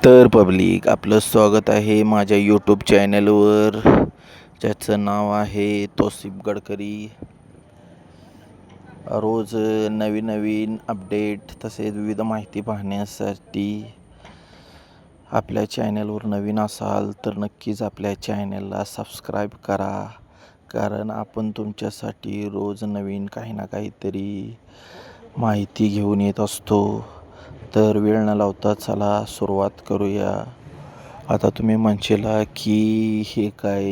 तर पब्लिक आपलं स्वागत आहे माझ्या यूट्यूब चॅनलवर, ज्याचं नाव आहे तौसिफ गडकरी. रोज नवीन नवीन अपडेट तसेच विविध माहिती पाहण्यासाठी आपल्या चॅनलवर नवीन असाल तर नक्कीच आपल्या चॅनलला सबस्क्राईब करा, कारण आपण तुमच्यासाठी रोज नवीन काही ना काहीतरी माहिती घेऊन येत असतो. तर वेळ न लावता चला सुरुवात करूया. आता तुम्ही म्हणशीला की हे काय,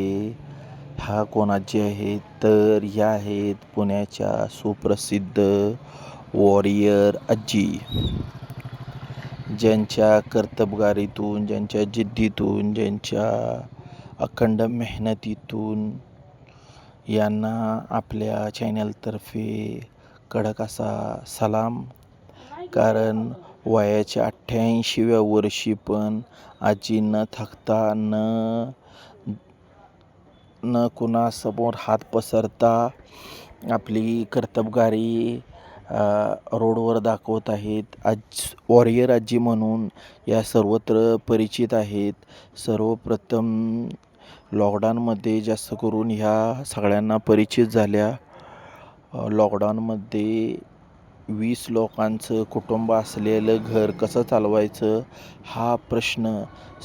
ह्या कोणाचे आहेत? तर ह्या आहेत पुण्याच्या सुप्रसिद्ध वॉरियर आजी, ज्यांच्या कर्तबगारीतून, ज्यांच्या जिद्दीतून, ज्यांच्या अखंड मेहनतीतून यांना आपल्या चॅनलतर्फे कडक असा सलाम. कारण वयाच्या 88व्या वर्षी पण आजी न थकता न कुणासमोर हात पसरता आपली कर्तबगारी रोडवर दाखवत आहेत. वॉरियर आजी म्हणून या सर्वत्र परिचित आहेत. सर्वप्रथम लॉकडाऊनमध्ये जास्त करून ह्या सगळ्यांना परिचित झाल्या. लॉकडाऊनमध्ये 20 लोकांचं कुटुंब असलेलं घर कसं चालवायचं हा प्रश्न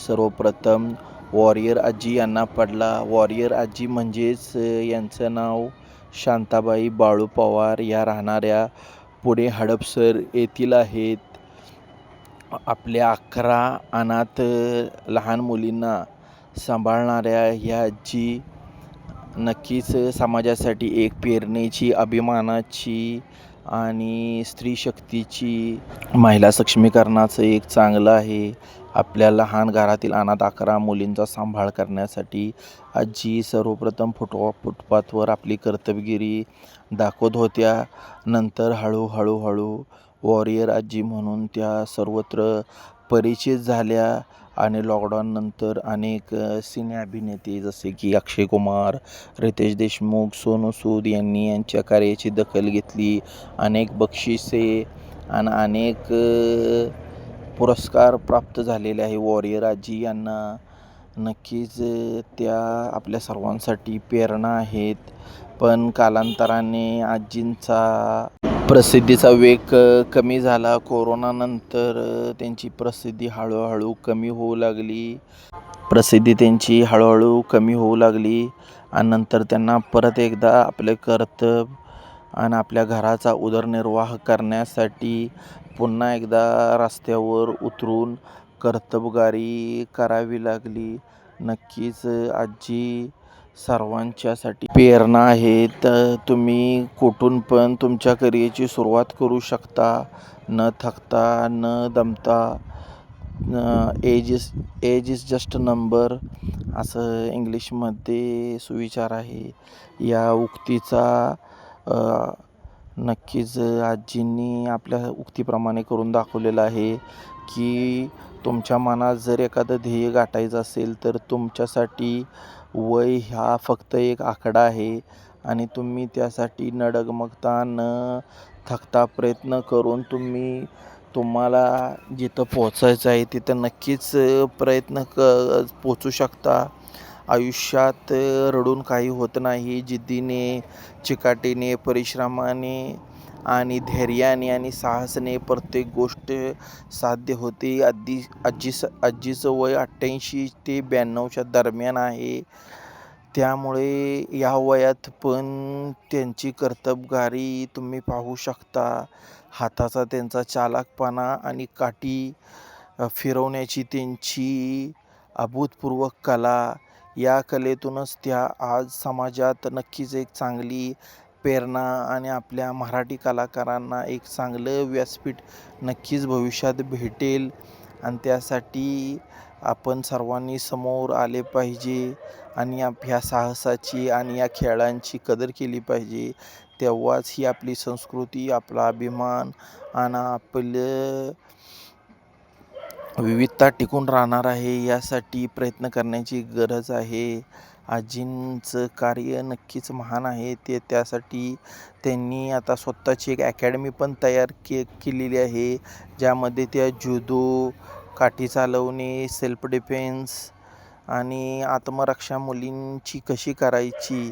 सर्वप्रथम वॉरियर आजी यांना पडला. वॉरियर आजी म्हणजेच यांचं नाव शांताबाई बाळू पवार, या राहणाऱ्या पुणे हडपसर येथील आहेत. आपल्या 11 अनाथ लहान मुलींना सांभाळणाऱ्या ह्या आजी नक्कीच समाजासाठी एक प्रेरणेची, अभिमानाची आणि स्त्री शक्तीची, महिला सक्षमीकरणाचं एक चांगलं आहे. आपल्या लहान घरातील अनाथ 11 मुलींचा सांभाळ करण्यासाठी आजी सर्वप्रथम फुटपाथवर आपली कर्तबगिरी दाखवत होत्या. नंतर हळूहळू वॉरियर आजी म्हणून त्या सर्वत्र परिचित झाल्या आणि लॉकडाऊननंतर अनेक सिने अभिनेते जसे की अक्षय कुमार, रितेश देशमुख, सोनू सूद यांनी यांच्या कार्याची दखल घेतली. अनेक बक्षिसे आणि अनेक पुरस्कार प्राप्त झालेले आहे वॉरियर आजी यांना. नक्कीच त्या आपल्या सर्वांसाठी प्रेरणा आहेत. पण कालांतराने आजींचा प्रसिद्धीचा वेग कमी झाला. कोरोनानंतर त्यांची प्रसिद्धी हळूहळू कमी होऊ लागली आणि नंतर त्यांना परत एकदा आपले कर्तव्य आणि आपल्या घराचा उदरनिर्वाह करण्यासाठी पुन्हा एकदा रस्त्यावर उतरून कर्तबगारी करावी लागली. नक्कीच आजी सर्वांच्यासाठी प्रेरणा आहेत. तुम्ही कुठून पण तुमच्या करिअरची सुरुवात करू शकता, न थकता, न दमता. एज इज जस्ट नंबर, असं इंग्लिशमध्ये सुविचार आहे. या उक्तीचा नक्कीच आजींनी आपल्या उक्तीप्रमाणे करून दाखवलेलं आहे की तुमच्या मनात जर एखादं ध्येय गाठायचं असेल तर तुमच्यासाठी वय हा फक्त एक आकडा आहे आणि तुम्ही त्यासाठी न डगमगता, न थकता प्रयत्न करून तुम्हाला जिथं पोचायचं आहे तिथं नक्कीच पोचू शकता. आयुष्यात रडून काही होत नाही. जिद्दीने, चिकाटीने, परिश्रमाने आणि धैर्याने आणि साहसाने प्रत्येक गोष्ट साध्य होते. आजीचं वय 88 ते 92च्या दरम्यान आहे. त्यामुळे या वयात पण त्यांची कर्तबगारी तुम्ही पाहू शकता. हाताचा त्यांचा चालाखपणा आणि काठी फिरवण्याची त्यांची अभूतपूर्व कला, या कलेतूनच त्या आज समाजात नक्कीच एक चांगली प्रेरणा आणि आपल्या मराठी कलाकारांना एक चांगलं व्यासपीठ नक्कीच भविष्यात भेटेल. आणि त्यासाठी आपण सर्वांनी समोर आले पाहिजे आणि ह्या साहसाची आणि या खेळांची कदर केली पाहिजे. तेव्हाच ही आपली संस्कृती, आपला अभिमान आणि आपलं विविधता टिकून राहणार आहे. यासाठी प्रयत्न करण्याची गरज आहे. आजींचं कार्य नक्कीच महान आहे. त्यासाठी त्यांनी आता स्वतःची एक अकॅडमी पण तयार केलेली आहे, ज्यामध्ये त्या जुदो, काठी चालवणे, सेल्फ डिफेन्स आणि आत्मरक्षा मुलींची कशी करायची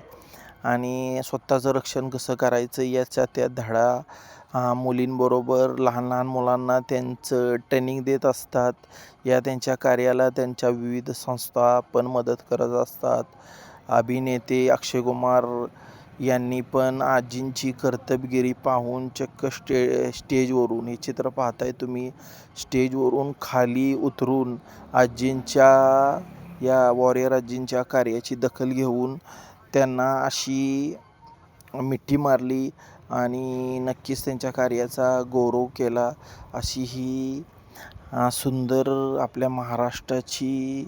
आणि स्वतःचं रक्षण कसं करायचं याचा त्या धडा मुलींबरोबर लहान लहान मुलांना त्यांचं ट्रेनिंग देत असतात. या त्यांच्या कार्याला त्यांच्या विविध संस्था पण मदत करत असतात. अभिनेते अक्षय कुमार यांनी पण आजींची कर्तबगिरी पाहून चक्क स्टेजवरून हे चित्र पाहताय तुम्ही, स्टेजवरून खाली उतरून आजींच्या या वॉरियर आजींच्या कार्याची दखल घेऊन त्यांना अशी मिठी मारली आणि नक्कीच त्यांच्या कार्याचा गौरव केला. अशी ही सुंदर आपल्या महाराष्ट्राची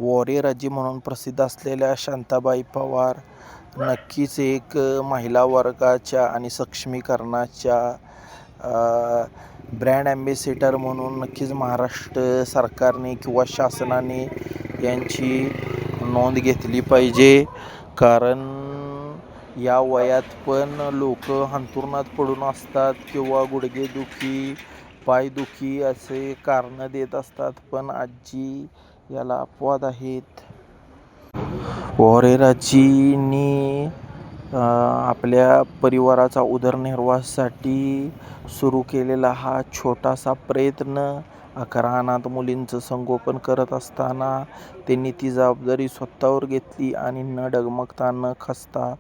वॉरियर आजी म्हणून प्रसिद्ध असलेल्या शांताबाई पवार नक्कीच एक महिला वर्गाच्या आणि सक्षमीकरणाच्या ब्रँड ॲम्बेसेडर म्हणून नक्कीच महाराष्ट्र सरकारने किंवा शासनाने यांची नोंद घेतली पाहिजे. कारण या वयात पण लोक अंथरुणात पडून असतात किंवा गुडघेदुखी, पायदुखी असे कारणं देत असतात, पण आजी याला अपवाद आहेत. वॉरियर आजींनी आपल्या परिवाराचा उदरनिर्वाहासाठी सुरू केलेला हा छोटासा प्रयत्न 11 अनाथ मुलींचं संगोपन करत असताना त्यांनी ती जबाबदारी स्वतःवर घेतली आणि न डगमगता न खचता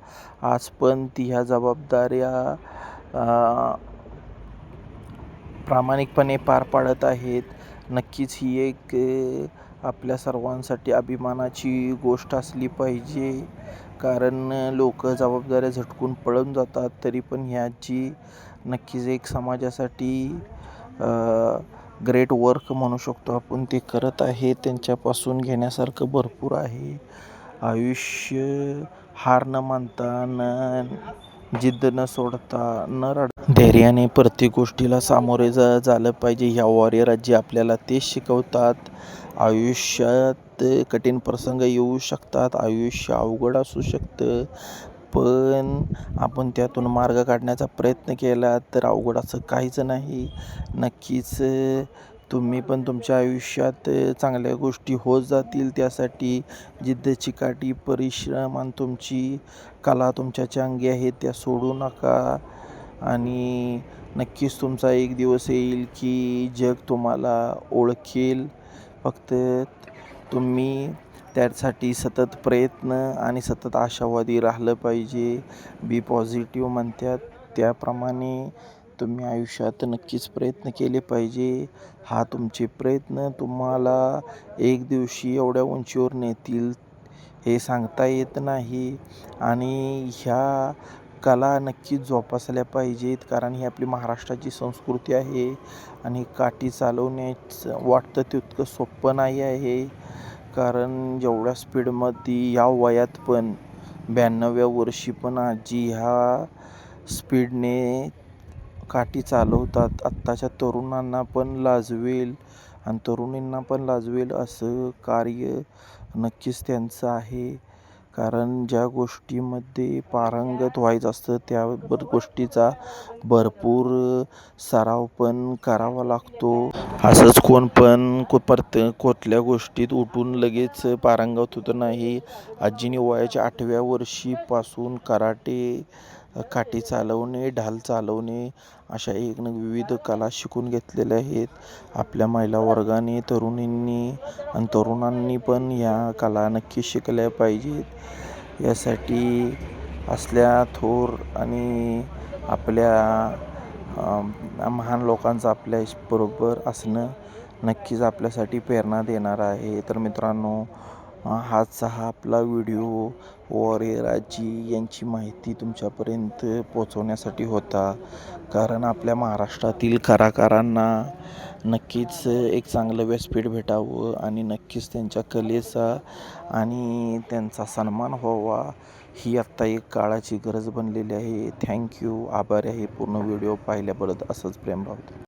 आज पण ती ह्या जबाबदाऱ्या प्रामाणिकपणे पार पाडत आहेत. नक्कीच ही एक आपल्या सर्वांसाठी अभिमानाची गोष्ट असली पाहिजे. कारण लोक जबाबदाऱ्या झटकून पळून जातात, तरी पण ही आजी नक्कीच एक समाजासाठी ग्रेट वर्क म्हणू शकतो आपण ते करत आहे. त्यांच्यापासून घेण्यासारखं भरपूर आहे. आयुष्य हार न मानता, जिद्द न सोडता, न रडता धैर्याने प्रत्येक गोष्टीला सामोरे झालं पाहिजे. ह्या वॉरियर आजी आपल्याला तेच शिकवतात. आयुष्यात कठीण प्रसंग येऊ शकतात, आयुष्य अवघड असू शकतं, पण आपण त्यातून मार्ग काढण्याचा प्रयत्न केला तर अवघड असं काहीच नाही. नक्कीच तुम्ही पण तुमच्या आयुष्यात चांगल्या गोष्टी होत जातील. त्यासाठी जिद्द, चिकाटी, परिश्रम आणि तुमची कला तुमच्या अंगी आहे त्या सोडू नका. आणि नक्कीच तुमचा एक दिवस येईल की जग तुम्हाला ओळखेल. फक्त तुम्ही त्यासाठी सतत प्रयत्न आणि सतत आशावादी राहिलं पाहिजे. बी पॉझिटिव्ह म्हणतात त्याप्रमाणे तुम्ही आयुष्यात नक्कीच प्रयत्न केले पाहिजे. हा तुमचे प्रयत्न तुम्हाला एक दिवशी एवढ्या उंचीवर नेतील हे सांगता येत नाही. आणि ह्या कला नक्कीच जोपासल्या पाहिजेत, कारण ही आपली महाराष्ट्राची संस्कृती आहे. आणि काठी चालवण्याचं वाटतं तितकं सोपं नाही आहे. कारण जेवढ्या स्पीडमध्ये या वयात पण 92व्या वर्षी पण आजी ह्या स्पीडने काठी चालवतात. आत्ताच्या तरुणांना पण लाजवेल आणि तरुणींना पण लाजवेल असं कार्य नक्कीच त्यांचं आहे. कारण ज्या गोष्टीमध्ये पारंगत व्हायचं असतं त्या गोष्टीचा भरपूर सराव पण करावा लागतो. असंच कोण पण कुठल्या गोष्टीत उठून लगेच पारंगत होत नाही. आजीने वयाच्या 8व्या वर्षीपासून कराटे, काठी चालवणे, ढाल चालवणे अशा विविध कला शिकून घेतलेल्या आहेत. आपल्या महिला वर्गाने, तरुणींनी आणि तरुणांनी पण या कला नक्की शिकल्या पाहिजेत. यासाठी असल्या थोर आणि आपल्या महान लोकांचं आपल्याबरोबर असणं नक्कीच आपल्यासाठी प्रेरणा देणार आहे. तर मित्रांनो, हाच हा आपला व्हिडिओ वॉरियर आजी यांची माहिती तुमच्यापर्यंत पोचवण्यासाठी होता. कारण आपल्या महाराष्ट्रातील कलाकारांना नक्कीच एक चांगलं व्यासपीठ भेटावं आणि नक्कीच त्यांच्या कलेचा आणि त्यांचा सन्मान व्हावा ही आत्ता एक काळाची गरज बनलेली आहे. थँक्यू. आभारी आहे पूर्ण व्हिडिओ पाहिल्याबद्दल. असंच प्रेम राहू दे.